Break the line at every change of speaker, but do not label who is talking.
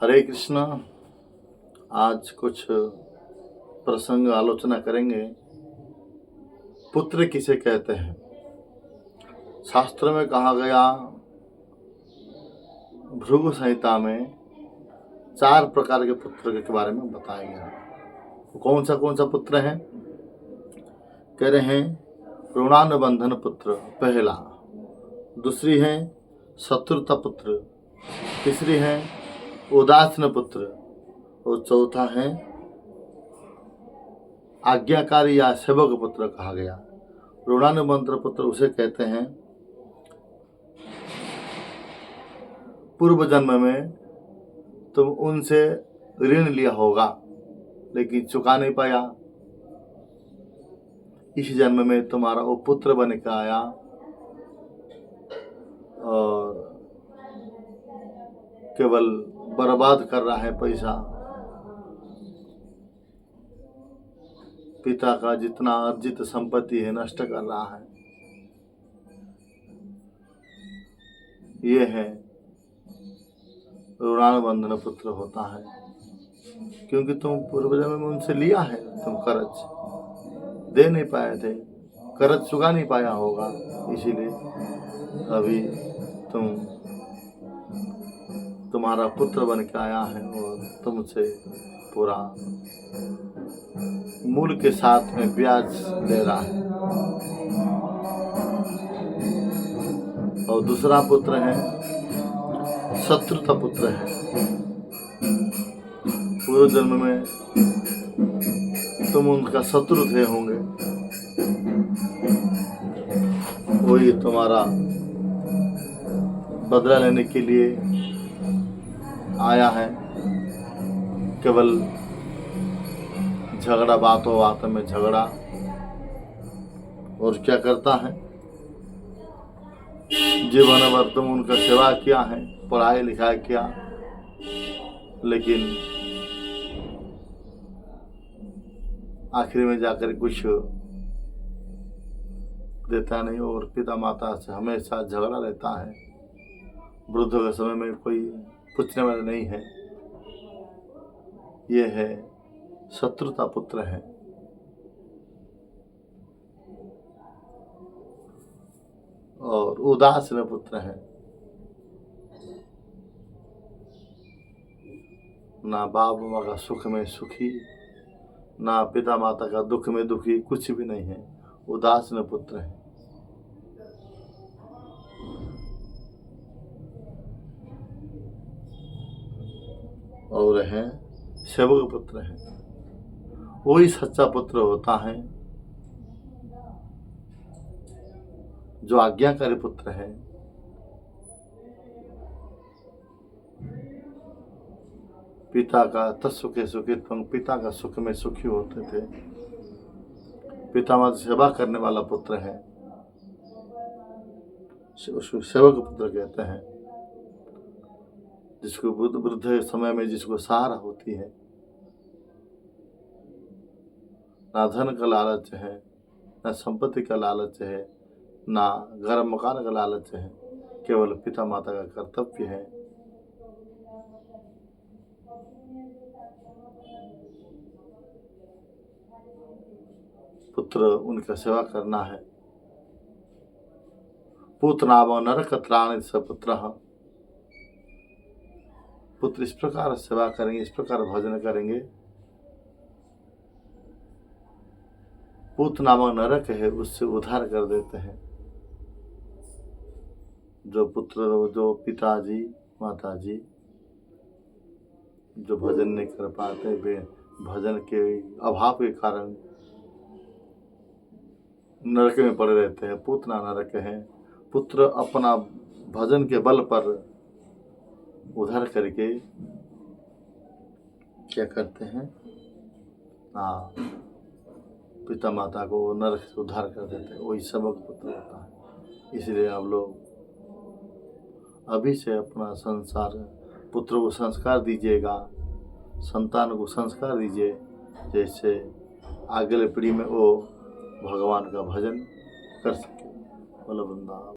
हरे कृष्णा। आज कुछ प्रसंग आलोचना करेंगे। पुत्र किसे कहते हैं? शास्त्र में कहा गया, भृगु संहिता में 4 प्रकार के पुत्र के बारे में बताया गया। तो कौन सा पुत्र है? कह रहे हैं ऋणानुबंधन पुत्र पहला, दूसरी है शत्रुता पुत्र, तीसरी है उदासीन पुत्र और चौथा है आज्ञाकारी या सेवक पुत्र कहा गया। ऋणानुबंधन पुत्र उसे कहते हैं पूर्व जन्म में तुम उनसे ऋण लिया होगा लेकिन चुका नहीं पाया। इस जन्म में तुम्हारा वो पुत्र बन के आया और केवल बर्बाद कर रहा है पैसा। पिता का जितना अर्जित संपत्ति है नष्ट कर रहा है। ये है ऋणानुबंधन पुत्र होता है, क्योंकि तुम पूर्व जन्म में उनसे लिया है, तुम कर्ज दे नहीं पाए थे, कर्ज चुका नहीं पाया होगा, इसीलिए अभी तुम्हारा पुत्र बन के आया है और तुमसे पूरा मूल के साथ में ब्याज ले रहा है। और दूसरा पुत्र है शत्रुता पुत्र है। पूर्व जन्म में तुम उनका शत्रु थे होंगे, वही तुम्हारा बदला लेने के लिए आया है। केवल झगड़ा, बातों में झगड़ा, और क्या करता है, जीवन भर तुम उनका सेवा किया है, पढ़ाई लिखाई किया, लेकिन आखिर में जाकर कुछ देता नहीं और पिता माता से हमेशा झगड़ा रहता है। वृद्ध के समय में कोई पूछने वाला नहीं है। ये है शत्रुता पुत्र है। और उदासीन पुत्र है, ना बाप माँ का सुख में सुखी, ना पिता माता का दुख में दुखी, कुछ भी नहीं है। उदासीन पुत्र है। और है सेवक पुत्र है। वही सच्चा पुत्र होता है जो आज्ञाकारी पुत्र है। पिता का तत्सुखे सुखित्वं, पिता का सुख में सुखी होते थे। पिता माता सेवा करने वाला पुत्र है, उसको सेवक पुत्र कहते हैं। जिसको वृद्ध समय में जिसको सहारा होती है। ना धन का लालच है, ना संपत्ति का लालच है, ना घर मकान का लालच है, केवल पिता माता का कर्तव्य है। पुत्र उनका सेवा करना है। पुत्र नाम नरक त्राण सपुत्र। पुत्र इस प्रकार सेवा करेंगे, इस प्रकार भजन करेंगे। पुत्र नामक नरक है, उससे उद्धार कर देते हैं। जो पुत्र, जो पिताजी माताजी जो भजन नहीं कर पाते, वे भजन के अभाव के कारण नरक में पड़े रहते हैं। पुत्र नरक है। पुत्र अपना भजन के बल पर उद्धार करके क्या करते हैं, पिता माता को नरक से उद्धार कर देते हैं। वही सेवक पुत्र होता है। इसलिए आप लोग अभी से अपना संसार, पुत्र को संस्कार दीजिएगा, संतान को संस्कार दीजिए, जैसे अगले पीढ़ी में वो भगवान का भजन कर सके। बोलो वृंदावन।